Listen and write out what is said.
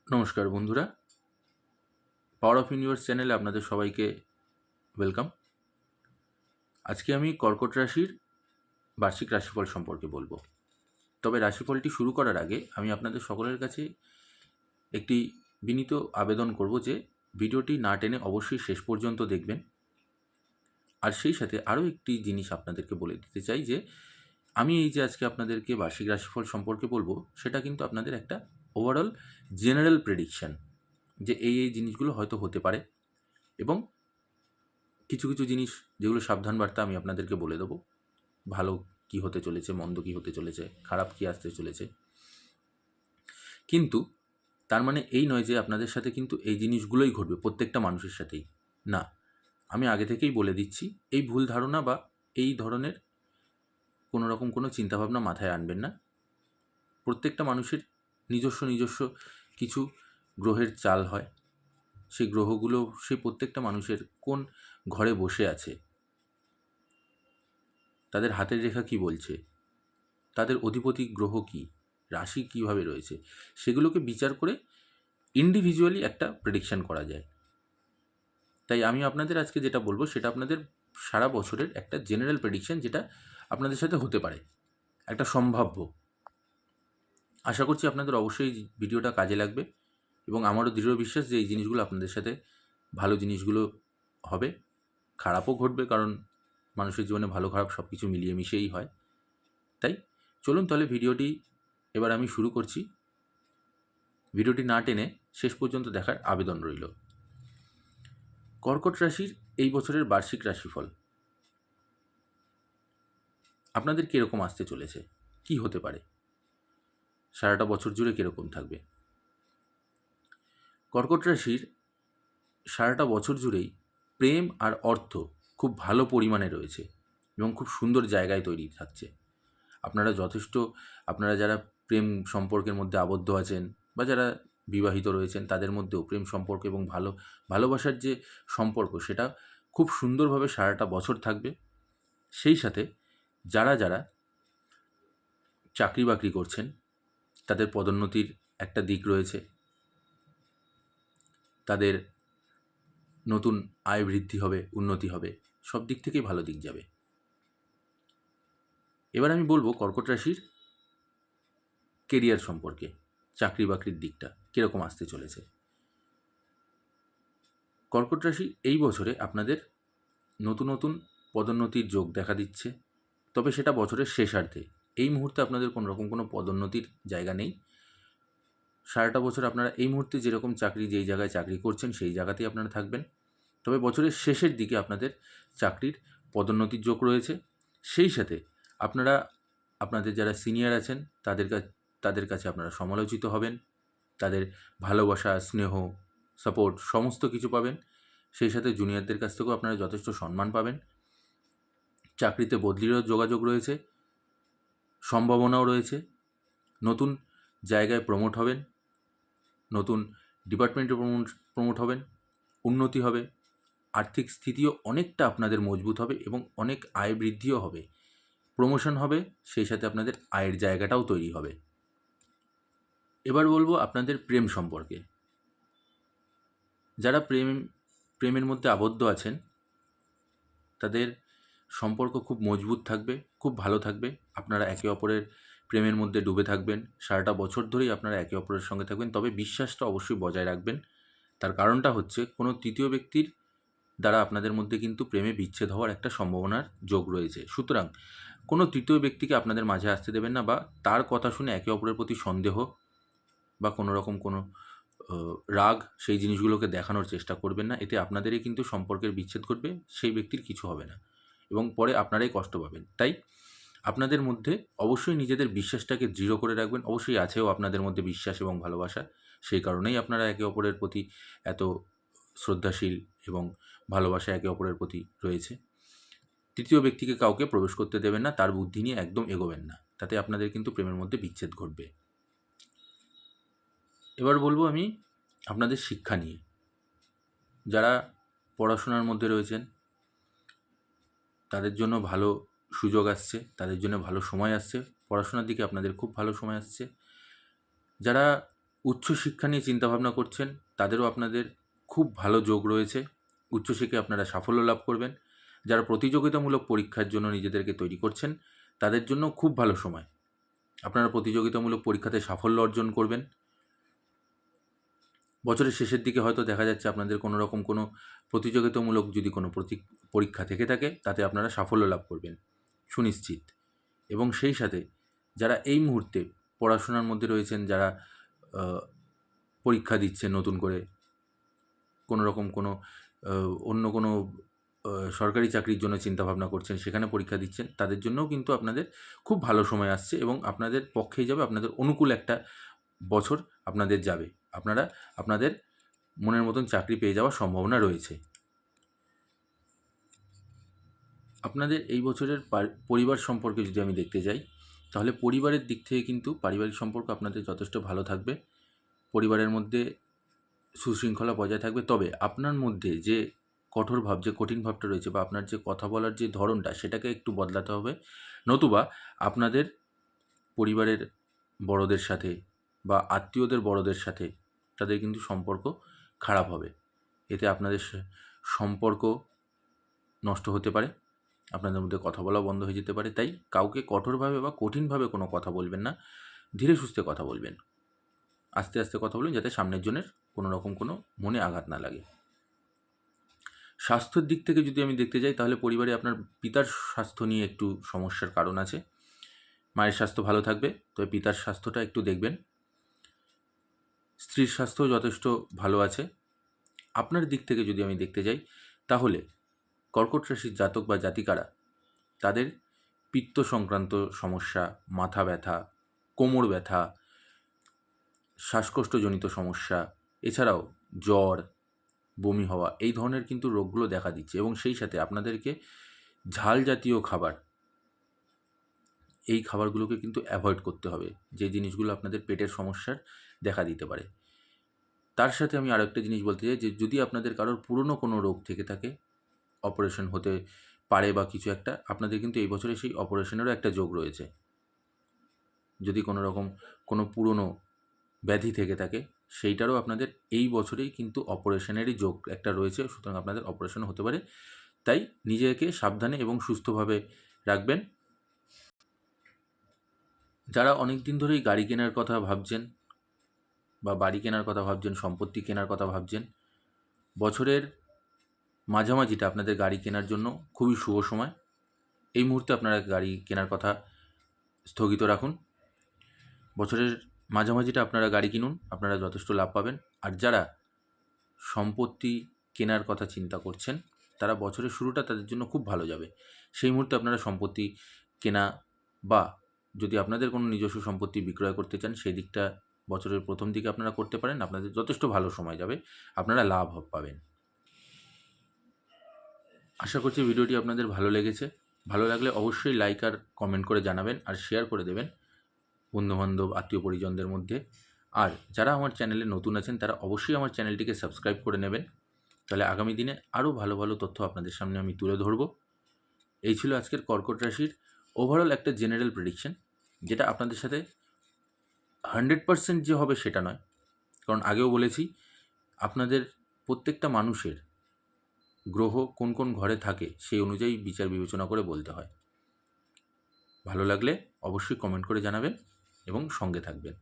নমস্কার বন্ধুরা, power of universe চ্যানেলে আপনাদের সবাইকে ওয়েলকাম। আজকে আমি কর্কট রাশির বার্ষিক রাশিফল সম্পর্কে বলবো। তবে রাশিফলটি শুরু করার আগে আমি আপনাদের সকলের কাছে একটি বিনীত আবেদন করব যে ভিডিওটি না টেনে অবশ্যই শেষ পর্যন্ত দেখবেন। আর সেই সাথে আরও একটি জিনিস আপনাদেরকে বলে দিতে চাই যে আমি এই যে আজকে আপনাদেরকে বার্ষিক রাশিফল সম্পর্কে বলবো, সেটা কিন্তু আপনাদের একটা ওভারঅল জেনারেল প্রেডিকশন, যে এই জিনিসগুলো হয়তো হতে পারে, এবং কিছু কিছু জিনিস যেগুলো সাবধান বার্তা আমি আপনাদেরকে বলে দেবো। ভালো কি হতে চলেছে, মন্দ কি হতে চলেছে, খারাপ কি আসতে চলেছে। কিন্তু তার মানে এই নয় যে আপনাদের সাথে কিন্তু এই জিনিসগুলোই ঘটবে প্রত্যেকটা মানুষের সাথেই। না, আমি আগে থেকেই বলে দিচ্ছি, এই ভুল ধারণা বা এই ধরনের কোনো রকম কোনো চিন্তাভাবনা মাথায় আনবেন না। প্রত্যেকটা মানুষের নিজস্ব নিজস্ব কিছু গ্রহের চাল হয়। সেই গ্রহগুলো সেই প্রত্যেকটা মানুষের কোন ঘরে বসে আছে, তাদের হাতের রেখা কি বলছে, তাদের অধিপতি গ্রহ কী, রাশি কীভাবে রয়েছে, সেগুলোকে বিচার করে ইন্ডিভিজুয়ালি একটা প্রেডিকশান করা যায়। তাই আমি আপনাদের আজকে যেটা বলবো সেটা আপনাদের সারা বছরের একটা জেনারেল প্রেডিকশান, যেটা আপনাদের সাথে হতে পারে, একটা সম্ভাব্য। আশা করছি আপনাদের অবশ্যই ভিডিওটা কাজে লাগবে, এবং আমারও দৃঢ় বিশ্বাস যে এই জিনিসগুলো আপনাদের সাথে ভালো জিনিসগুলো হবে। খারাপও ঘটবে, কারণ মানুষের জীবনে ভালো খারাপ সব কিছু মিলিয়ে মিশিয়েই হয়। তাই চলুন তাহলে ভিডিওটি এবার আমি শুরু করছি। ভিডিওটি না টেনে শেষ পর্যন্ত দেখার আবেদন রইল। কর্কট রাশির এই বছরের বার্ষিক রাশিফল আপনাদের কীরকম আসতে চলেছে, কি হতে পারে, সারাটা বছর জুড়ে কীরকম থাকবে। কর্কট রাশির সারাটা বছর জুড়েই প্রেম আর অর্থ খুব ভালো পরিমাণে রয়েছে এবং খুব সুন্দর জায়গায় তৈরি থাকছে। আপনারা যারা প্রেম সম্পর্কের মধ্যে আবদ্ধ আছেন বা যারা বিবাহিত রয়েছেন, তাদের মধ্যেও প্রেম সম্পর্ক এবং ভালোবাসার যে সম্পর্ক, সেটা খুব সুন্দরভাবে সারাটা বছর থাকবে। সেই সাথে যারা যারা চাকরি বাকরি করছেন, তাদের পদোন্নতির একটা দিক রয়েছে, তাদের নতুন আয় বৃদ্ধি হবে, উন্নতি হবে, সব দিক থেকেই ভালো দিক যাবে। এবার আমি বলবো কর্কট রাশির কেরিয়ার সম্পর্কে, চাকরি বাকরির দিকটা কীরকম আসতে চলেছে। কর্কট রাশি এই বছরে আপনাদের নতুন নতুন পদোন্নতির যোগ দেখা দিচ্ছে, তবে সেটা বছরের শেষার্ধে। এই মুহূর্তে আপনাদের কোনো রকম কোনো পদোন্নতির জায়গা নেই। সারাটা বছর আপনারা এই মুহূর্তে যেরকম যেই জায়গায় চাকরি করছেন সেই জায়গাতেই আপনারা থাকবেন। তবে বছরের শেষের দিকে আপনাদের চাকরির পদোন্নতির যোগ রয়েছে। সেই সাথে আপনারা আপনাদের যারা সিনিয়র আছেন তাদের কাছে আপনারা সমালোচিত হবেন, তাদের ভালোবাসা, স্নেহ, সাপোর্ট সমস্ত কিছু পাবেন। সেই সাথে জুনিয়রদের কাছ থেকেও আপনারা যথেষ্ট সম্মান পাবেন। চাকরিতে বদলিরও যোগাযোগ রয়েছে, সম্ভাবনাও রয়েছে। নতুন জায়গায় প্রমোট হবেন, নতুন ডিপার্টমেন্টে প্রমোট হবেন, উন্নতি হবে, আর্থিক স্থিতিও অনেকটা আপনাদের মজবুত হবে এবং অনেক আয় বৃদ্ধিও হবে, প্রমোশন হবে, সেই সাথে আপনাদের আয়ের জায়গাটাও তৈরি হবে। এবার বলবো আপনাদের প্রেম সম্পর্কে। যারা প্রেমের মধ্যে আবদ্ধ আছেন, তাদের সম্পর্ক খুব মজবুত থাকবে, খুব ভালো থাকবে। আপনারা একে অপরের প্রেমের মধ্যে ডুবে থাকবেন, সারাটা বছর ধরেই আপনারা একে অপরের সঙ্গে থাকবেন। তবে বিশ্বাসটা অবশ্যই বজায় রাখবেন। তার কারণটা হচ্ছে কোনো তৃতীয় ব্যক্তির দ্বারা আপনাদের মধ্যে কিন্তু প্রেমে বিচ্ছেদ হওয়ার একটা সম্ভাবনার যোগ রয়েছে। সুতরাং কোনো তৃতীয় ব্যক্তিকে আপনাদের মাঝে আসতে দেবেন না, বা তার কথা শুনে একে অপরের প্রতি সন্দেহ বা কোনো রকম কোনো রাগ, সেই জিনিসগুলোকে দেখানোর চেষ্টা করবেন না। এতে আপনাদেরই কিন্তু সম্পর্কের বিচ্ছেদ ঘটবে, সেই ব্যক্তির কিছু হবে না এবং পরে আপনারাই কষ্ট পাবেন। তাই আপনাদের মধ্যে অবশ্যই নিজেদের বিশ্বাসটাকে দৃঢ় করে রাখবেন। অবশ্যই আছেও আপনাদের মধ্যে বিশ্বাস এবং ভালোবাসা, সেই কারণেই আপনারা একে অপরের প্রতি এত শ্রদ্ধাশীল এবং ভালোবাসা একে অপরের প্রতি রয়েছে। তৃতীয় ব্যক্তিকে কাউকে প্রবেশ করতে দেবেন না, তার বুদ্ধি নিয়ে একদম এগোবেন না, তাতে আপনাদের কিন্তু প্রেমের মধ্যে বিচ্ছেদ ঘটবে। এবার বলবো আমি আপনাদের শিক্ষা নিয়ে। যারা পড়াশোনার মধ্যে রয়েছেন, তাদের জন্য ভালো সুযোগ আসছে, তাদের জন্য ভালো সময় আসছে, পড়াশোনার দিকে আপনাদের খুব ভালো সময় আসছে। যারা উচ্চশিক্ষা নিয়ে চিন্তাভাবনা করছেন তাদেরও আপনাদের খুব ভালো যোগ রয়েছে। উচ্চশিক্ষায় আপনারা সাফল্য লাভ করবেন। যারা প্রতিযোগিতামূলক পরীক্ষার জন্য নিজেদেরকে তৈরি করছেন তাদের জন্য খুব ভালো সময়। আপনারা প্রতিযোগিতামূলক পরীক্ষাতে সাফল্য অর্জন করবেন। বছরের শেষের দিকে হয়তো দেখা যাচ্ছে আপনাদের কোনো রকম কোনো প্রতিযোগিতামূলক যদি কোনো পরীক্ষা থেকে থাকে তাতে আপনারা সাফল্য লাভ করবেন সুনিশ্চিত। এবং সেই সাথে যারা এই মুহূর্তে পড়াশোনার মধ্যে রয়েছেন, যারা পরীক্ষা দিচ্ছেন নতুন করে কোনো রকম কোনো অন্য কোনো সরকারি চাকরির জন্য চিন্তাভাবনা করছেন, সেখানে পরীক্ষা দিচ্ছেন, তাদের জন্যও কিন্তু আপনাদের খুব ভালো সময় আসছে এবং আপনাদের পক্ষেই যাবে, আপনাদের অনুকূল একটা বছর আপনাদের যাবে। আপনারা আপনাদের মনের মতন চাকরি পেয়ে যাওয়ার সম্ভাবনা রয়েছে। আপনাদের এই বছরের পরিবার সম্পর্কে যদি আমি দেখতে যাই, তাহলে পরিবারের দিক থেকে কিন্তু পারিবারিক সম্পর্ক আপনাদের যথেষ্ট ভালো থাকবে। পরিবারের মধ্যে সুশৃঙ্খলা বজায় থাকবে। তবে আপনার মধ্যে যে কঠোর ভাব, যে কঠিন ভাবটা রয়েছে বা আপনার যে কথা বলার যে ধরনটা, সেটাকে একটু বদলাতে হবে। নতুবা আপনাদের পরিবারের বড়দের সাথে বা আত্মীয়দের বড়দের সাথে তাদের কিন্তু সম্পর্ক খারাপ হবে। এতে আপনাদের সম্পর্ক নষ্ট হতে পারে, আপনাদের মধ্যে কথা বলাও বন্ধ হয়ে যেতে পারে। তাই কাউকে কঠোরভাবে বা কঠিনভাবে কোনো কথা বলবেন না, ধীরে সুস্থে কথা বলবেন। আস্তে আস্তে কথা বলুন, যাতে সামনের জনের কোনো রকম কোনো মনে আঘাত না লাগে। স্বাস্থ্যের দিক থেকে যদি আমি দেখতে যাই, তাহলে পরিবারে আপনার পিতার স্বাস্থ্য নিয়ে একটু সমস্যার কারণ আছে। মায়ের স্বাস্থ্য ভালো থাকবে, তবে পিতার স্বাস্থ্যটা একটু দেখবেন। স্ত্রীর স্বাস্থ্যও যথেষ্ট ভালো আছে। আপনার দিক থেকে যদি আমি দেখতে যাই, তাহলে কর্কট রাশির জাতক বা জাতিকারা তাদের পিত্ত সংক্রান্ত সমস্যা, মাথা ব্যথা, কোমর ব্যথা, শ্বাসকষ্টজনিত সমস্যা, এছাড়াও জ্বর, বমি হওয়া, এই ধরনের কিন্তু রোগগুলো দেখা দিচ্ছে। এবং সেই সাথে আপনাদেরকে ঝাল জাতীয় খাবার, এই খাবারগুলোকে কিন্তু অ্যাভয়েড করতে হবে, যে জিনিসগুলো আপনাদের পেটের সমস্যার দেখা দিতে পারে। তার সাথে আমি আরেকটা জিনিস বলতে চাই, যে যদি আপনাদের কারোর পুরনো কোনো রোগ থেকে থাকে, অপারেশন হতে পারে বা কিছু একটা, আপনাদের কিন্তু এই বছরে সেই অপারেশনেরও একটা যোগ রয়েছে। যদি কোনো রকম কোনো পুরনো ব্যাধি থেকে থাকে, সেইটারও আপনাদের এই বছরেই কিন্তু অপারেশনেরই যোগ একটা রয়েছে, সুতরাং আপনাদের অপারেশন হতে পারে। তাই নিজেকে সাবধানে এবং সুস্থভাবে রাখবেন। যারা অনেক দিন ধরেই গাড়ি কেনার কথা ভাবছেন বা বাড়ি কেনার কথা ভাবছেন, সম্পত্তি কেনার কথা ভাবছেন, বছরের মাঝামাঝিটা আপনাদের গাড়ি কেনার জন্য খুবই শুভ সময়। এই মুহূর্তে আপনারা গাড়ি কেনার কথা স্থগিত রাখুন। বছরের মাঝামাঝিটা আপনারা গাড়ি কিনুন, আপনারা যথেষ্ট লাভ পাবেন। আর যারা সম্পত্তি কেনার কথা চিন্তা করছেন, তারা বছরের শুরুটা তাদের জন্য খুব ভালো যাবে। সেই মুহূর্তে আপনারা সম্পত্তি কেনা বা যদি আপনাদের কোনো নিজস্ব সম্পত্তি বিক্রয় করতে চান, সেই দিকটা বছরের প্রথম দিকে আপনারা করতে পারেন। আপনাদের যথেষ্ট ভালো সময় যাবে, আপনারা লাভ পাবেন। আশা করছি ভিডিওটি আপনাদের ভালো লেগেছে। ভালো লাগলে অবশ্যই লাইক আর কমেন্ট করে জানাবেন, আর শেয়ার করে দেবেন বন্ধুবান্ধব, আত্মীয় পরিজনদের মধ্যে। আর যারা আমার চ্যানেলে নতুন আছেন, তারা অবশ্যই আমার চ্যানেলটিকে সাবস্ক্রাইব করে নেবেন। তাহলে আগামী দিনে আরও ভালো ভালো তথ্য আপনাদের সামনে আমি তুলে ধরব। এই ছিল আজকের কর্কট রাশির ওভারঅল একটা জেনারেল প্রেডিকশন, যেটা আপনাদের সাথে 100% যে হবে সেটা নয়, কারণ আগেও বলেছি আপনাদের প্রত্যেকটা মানুষের গ্রহ কোন কোন ঘরে থাকে সেই অনুযায়ী বিচার বিবেচনা করে বলতে হয়। ভালো লাগলে অবশ্যই কমেন্ট করে জানাবেন এবং সঙ্গে থাকবেন।